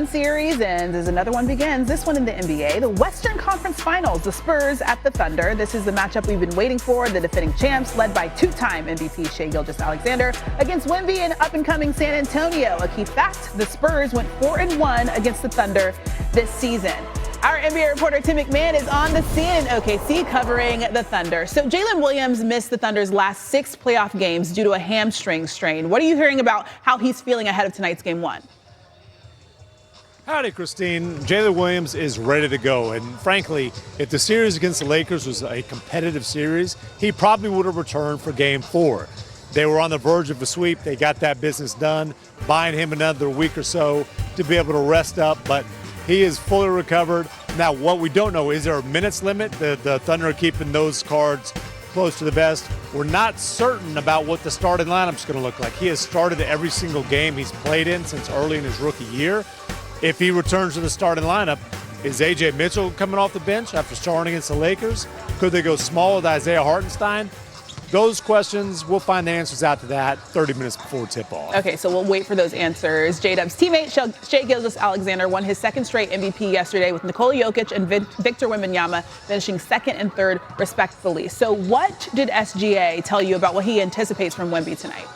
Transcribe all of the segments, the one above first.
one series ends as another one begins. This one in the NBA, the Western Conference Finals, the Spurs at the Thunder. This is the matchup we've been waiting for. The defending champs, led by two-time MVP Shai Gilgeous-Alexander, against Wemby and up-and-coming San Antonio. A key fact, the Spurs went 4-1 against the Thunder this season. Our NBA reporter Tim McMahon is on the scene in OKC covering the Thunder. So Jalen Williams missed the Thunder's last 6 playoff games due to a hamstring strain. What are you hearing about how he's feeling ahead of tonight's Game 1? Howdy, Christine. Jalen Williams is ready to go. And frankly, if the series against the Lakers was a competitive series, he probably would have returned for Game 4. They were on the verge of a sweep. They got that business done, buying him another week or so to be able to rest up. But he is fully recovered. Now, what we don't know, is there a minutes limit? The Thunder are keeping those cards close to the vest. We're not certain about what the starting lineup's going to look like. He has started every single game he's played in since early in his rookie year. If he returns to the starting lineup, is A.J. Mitchell coming off the bench after starting against the Lakers? Could they go small with Isaiah Hartenstein? Those questions, we'll find the answers out to that 30 minutes before tip-off. Okay, so we'll wait for those answers. J-Dub's teammate Shai Gilgeous-Alexander won his second straight MVP yesterday with Nikola Jokic and Victor Wembanyama finishing second and third, respectively. So what did SGA tell you about what he anticipates from Wemby tonight?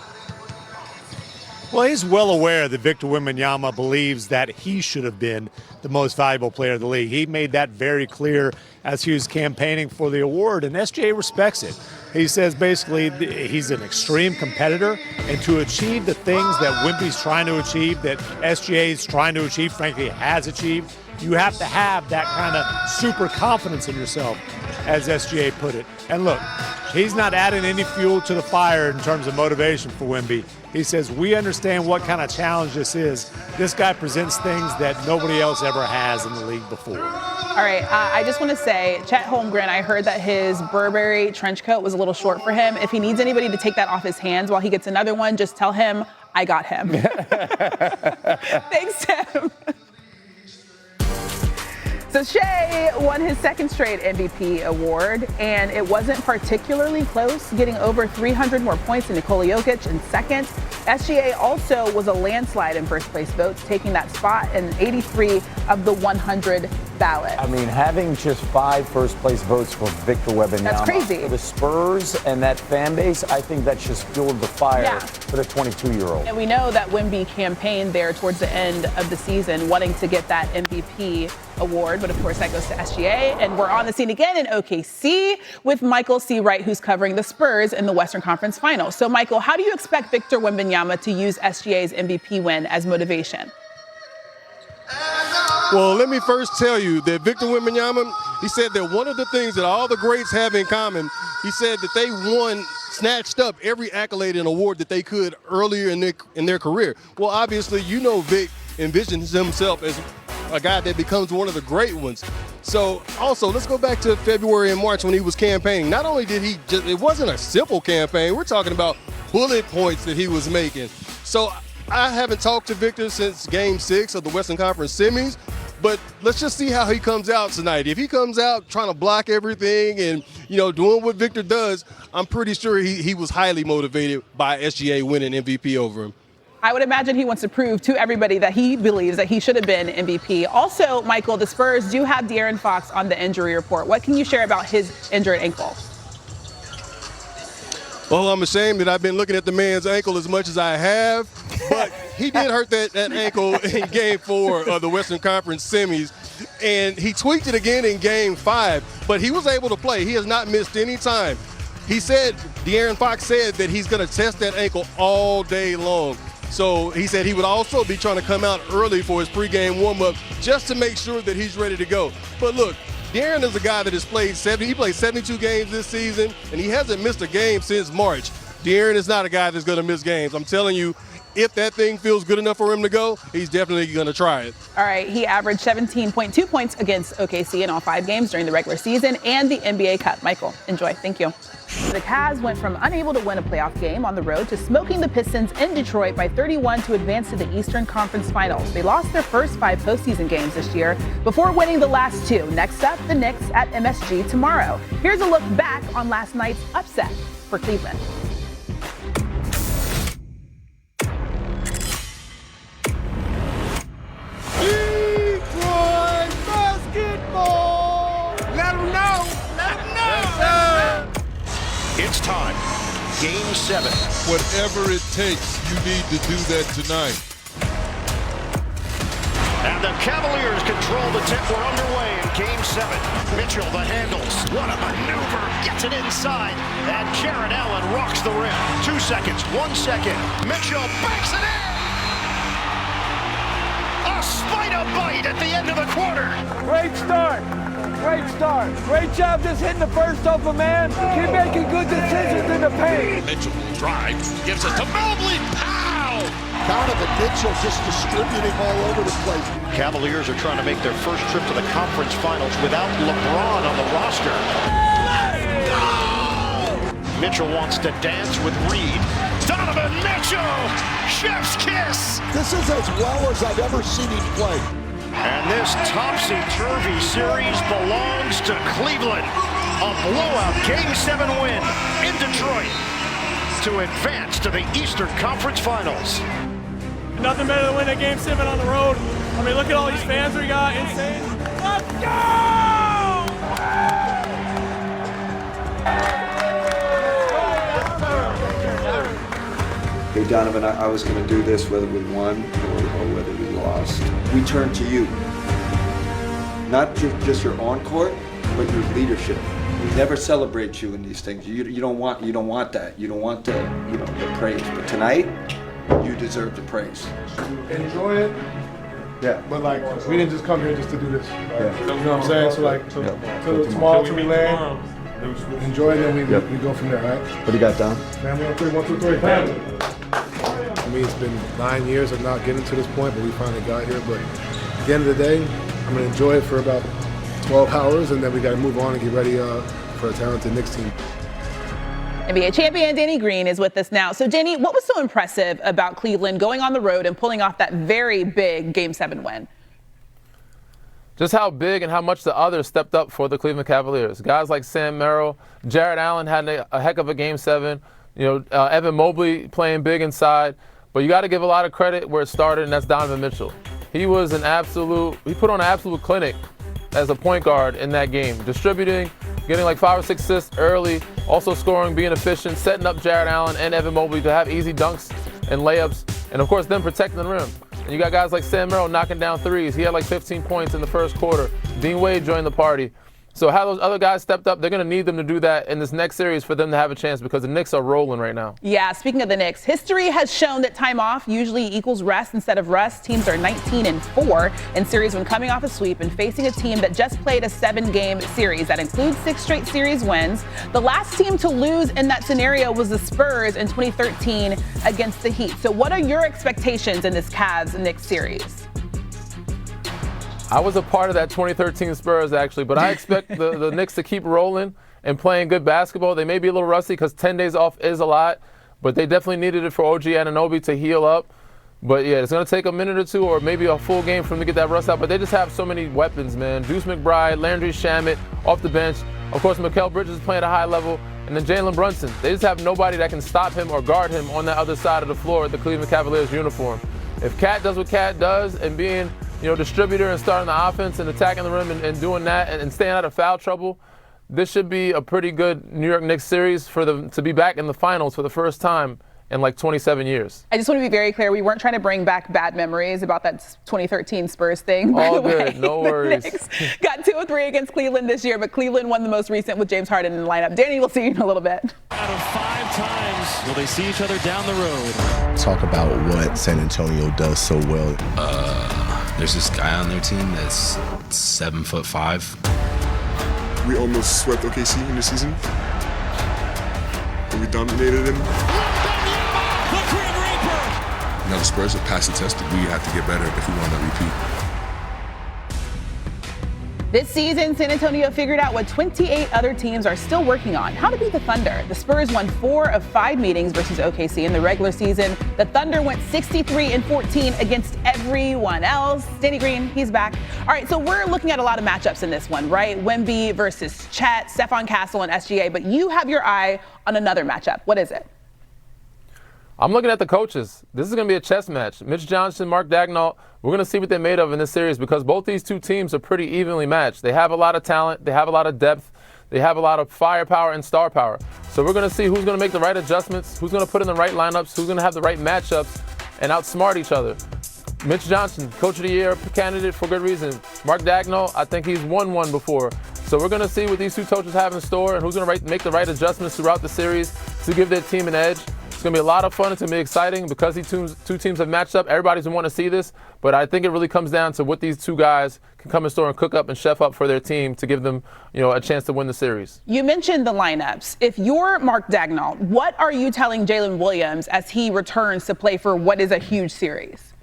Well, he's well aware that Victor Wembanyama believes that he should have been the most valuable player of the league. He made that very clear as he was campaigning for the award, and SGA respects it. He says basically he's an extreme competitor, and to achieve the things that Wemby's trying to achieve, that SGA is trying to achieve, frankly has achieved, you have to have that kind of super confidence in yourself, as SGA put it. And look, he's not adding any fuel to the fire in terms of motivation for Wemby. He says, we understand what kind of challenge this is. This guy presents things that nobody else ever has in the league before. All right, I just want to say, Chet Holmgren, I heard that his Burberry trench coat was a little short for him. If he needs anybody to take that off his hands while he gets another one, just tell him I got him. Thanks, Tim. So Shai won his second straight MVP award, and it wasn't particularly close, getting over 300 more points than Nikola Jokic in second. SGA also was a landslide in first place votes, taking that spot in 83 of the 100 ballot. I mean, having just 5 first place votes for Victor Wembanyama. That's crazy. For the Spurs and that fan base, I think that just fueled the fire for the 22-year-old. And we know that Wemby campaigned there towards the end of the season, wanting to get that MVP award, but of course that goes to SGA. And we're on the scene again in OKC with Michael C. Wright, who's covering the Spurs in the Western Conference Finals. So Michael, how do you expect Victor Wembanyama to use SGA's MVP win as motivation? Well, let me first tell you that Victor Wembanyama, he said that one of the things that all the greats have in common, he said that they snatched up every accolade and award that they could earlier in their career. Well, obviously, you know Vic envisions himself as a guy that becomes one of the great ones. So also, let's go back to February and March when he was campaigning. Not only did he just, it wasn't a simple campaign, we're talking about bullet points that he was making. So I haven't talked to Victor since Game 6 of the Western Conference semis, but let's just see how he comes out tonight. If he comes out trying to block everything and, you know, doing what Victor does, I'm pretty sure he was highly motivated by SGA winning MVP over him. I would imagine he wants to prove to everybody that he believes that he should have been MVP. Also, Michael, the Spurs do have De'Aaron Fox on the injury report. What can you share about his injured ankle? Well, I'm ashamed that I've been looking at the man's ankle as much as I have, but he did hurt that ankle in Game 4 of the Western Conference semis, and he tweaked it again in Game 5, but he was able to play. He has not missed any time. He said, De'Aaron Fox said that he's going to test that ankle all day long. So he said he would also be trying to come out early for his pregame warm-up just to make sure that he's ready to go. But look, De'Aaron is a guy that has played 72 games this season, and he hasn't missed a game since March. De'Aaron is not a guy that's going to miss games. I'm telling you, if that thing feels good enough for him to go, he's definitely going to try it. All right, he averaged 17.2 points against OKC in all 5 games during the regular season and the NBA Cup. Michael, enjoy. Thank you. The Cavs went from unable to win a playoff game on the road to smoking the Pistons in Detroit by 31 to advance to the Eastern Conference Finals. They lost their first 5 postseason games this year before winning the last 2. Next up, the Knicks at MSG tomorrow. Here's a look back on last night's upset for Cleveland. It's time. Game 7. Whatever it takes, you need to do that tonight. And the Cavaliers control the tip. We're underway in Game 7. Mitchell, the handles. What a maneuver. Gets it inside. And Jared Allen rocks the rim. 2 seconds. 1 second. Mitchell banks it in. A spider bite at the end of the quarter. Great start. Great start. Great job just hitting the first off a man. Keep making good decisions in the paint. Mitchell drives. Gives it to Mobley. Pow! Donovan Mitchell just distributing all over the place. Cavaliers are trying to make their first trip to the conference finals without LeBron on the roster. Let's go! Mitchell wants to dance with Reed. Donovan Mitchell! Chef's kiss! This is as well as I've ever seen him play. And this topsy-turvy series belongs to Cleveland. A blowout Game 7 win in Detroit to advance to the Eastern Conference Finals. Nothing better than winning a Game 7 on the road. I mean, look at all these fans we got. Insane. Let's go! Hey, Donovan, I was going to do this whether we won or whether we lost. We turn to you. Not just your on-court, but your leadership. We never celebrate you in these things. You don't want that. You don't want the praise. But tonight, you deserve the praise. Enjoy it. Yeah. But like, we didn't just come here just to do this. Right? Yeah. You know what I'm saying? So like, till tomorrow, till we land, enjoy it, and we go from there, right? What do you got, Dom? Family on 3, 1, 2, 3. Family. I mean, it's been 9 years of not getting to this point, but we finally got here. But at the end of the day, I'm gonna enjoy it for about 12 hours, and then we got to move on and get ready for a talented Knicks team. NBA champion Danny Green is with us now. So, Danny, what was so impressive about Cleveland going on the road and pulling off that very big Game 7 win? Just how big and how much the others stepped up for the Cleveland Cavaliers. Guys like Sam Merrill, Jared Allen had a heck of a Game 7. You know, Evan Mobley playing big inside. But you got to give a lot of credit where it started, and that's Donovan Mitchell. He put on an absolute clinic as a point guard in that game, distributing, getting like 5 or 6 assists early, also scoring, being efficient, setting up Jared Allen and Evan Mobley to have easy dunks and layups, and of course them protecting the rim. And you got guys like Sam Merrill knocking down threes. He had like 15 points in the first quarter. Dean Wade joined the party. So how those other guys stepped up, they're going to need them to do that in this next series for them to have a chance because the Knicks are rolling right now. Yeah, speaking of the Knicks, history has shown that time off usually equals rest instead of rust. Teams are 19-4 in series when coming off a sweep and facing a team that just played a 7-game series. That includes 6 straight series wins. The last team to lose in that scenario was the Spurs in 2013 against the Heat. So what are your expectations in this Cavs-Knicks series? I was a part of that 2013 Spurs, actually, but I expect the Knicks to keep rolling and playing good basketball. They may be a little rusty because 10 days off is a lot, but they definitely needed it for OG Anunoby to heal up. But, yeah, it's going to take a minute or two or maybe a full game for them to get that rust out. But they just have so many weapons, man. Deuce McBride, Landry Shamet off the bench. Of course, Mikal Bridges is playing at a high level. And then Jalen Brunson. They just have nobody that can stop him or guard him on that other side of the floor at the Cleveland Cavaliers uniform. If Cat does what Cat does and being – distributor and starting the offense and attacking the rim and doing that and staying out of foul trouble, this should be a pretty good New York Knicks series for them to be back in the finals for the first time in like 27 years. I just want to be very clear. We weren't trying to bring back bad memories about that 2013 Spurs thing. All good, no worries. The Knicks got 2 of 3 against Cleveland this year, but Cleveland won the most recent with James Harden in the lineup. Danny, we'll see you in a little bit. Out of 5 times, will they see each other down the road? Talk about what San Antonio does so well. There's this guy on their team that's 7'5". We almost swept OKC in the season. And we dominated him. Now the Spurs are passing tested. We have to get better if we want to repeat. This season, San Antonio figured out what 28 other teams are still working on: how to beat the Thunder. The Spurs won 4 of 5 meetings versus OKC in the regular season. The Thunder went 63-14 against everyone else. Danny Green, he's back. All right, so we're looking at a lot of matchups in this one, right? Wemby versus Chet, Stephon Castle and SGA, but you have your eye on another matchup. What is it? I'm looking at the coaches. This is going to be a chess match. Mitch Johnson, Mark Daigneault, we're going to see what they're made of in this series because both these two teams are pretty evenly matched. They have a lot of talent. They have a lot of depth. They have a lot of firepower and star power. So we're going to see who's going to make the right adjustments, who's going to put in the right lineups, who's going to have the right matchups, and outsmart each other. Mitch Johnson, Coach of the Year candidate for good reason. Mark Dagnall, I think he's won one before. So we're going to see what these two coaches have in store and who's going to make the right adjustments throughout the series to give their team an edge. It's going to be a lot of fun. It's going to be exciting because these two teams have matched up. Everybody's going to want to see this, but I think it really comes down to what these two guys can come in store and cook up and chef up for their team to give them, a chance to win the series. You mentioned the lineups. If you're Mark Dagnall, what are you telling Jalen Williams as he returns to play for what is a huge series?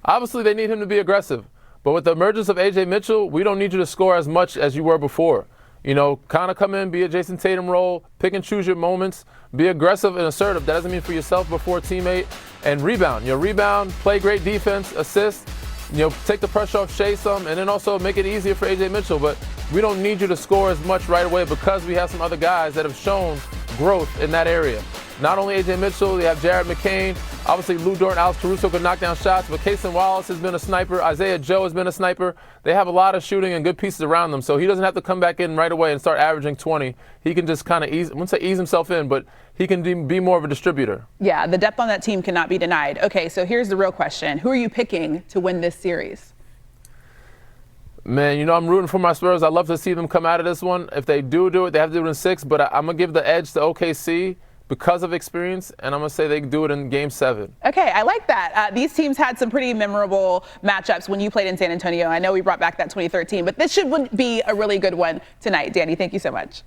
Obviously, they need him to be aggressive, but with the emergence of A.J. Mitchell, we don't need you to score as much as you were before. Kind of come in, be a Jason Tatum role, pick and choose your moments, be aggressive and assertive. That doesn't mean for yourself, but for a teammate. And rebound. Rebound, play great defense, assist, take the pressure off Shea some, and then also make it easier for A.J. Mitchell. But we don't need you to score as much right away because we have some other guys that have shown growth in that area. Not only A.J. Mitchell, they have Jared McCain. Obviously, Lou Dort and Alex Caruso can knock down shots, but Cason Wallace has been a sniper. Isaiah Joe has been a sniper. They have a lot of shooting and good pieces around them, so he doesn't have to come back in right away and start averaging 20. He can just kind of I wouldn't say ease himself in, but he can be more of a distributor. Yeah, the depth on that team cannot be denied. Okay, so here's the real question. Who are you picking to win this series? Man, I'm rooting for my Spurs. I'd love to see them come out of this one. If they do it, they have to do it in 6, but I'm going to give the edge to OKC because of experience, and I'm going to say they can do it in Game 7. Okay, I like that. These teams had some pretty memorable matchups when you played in San Antonio. I know we brought back that 2013, but this should be a really good one tonight. Danny, thank you so much.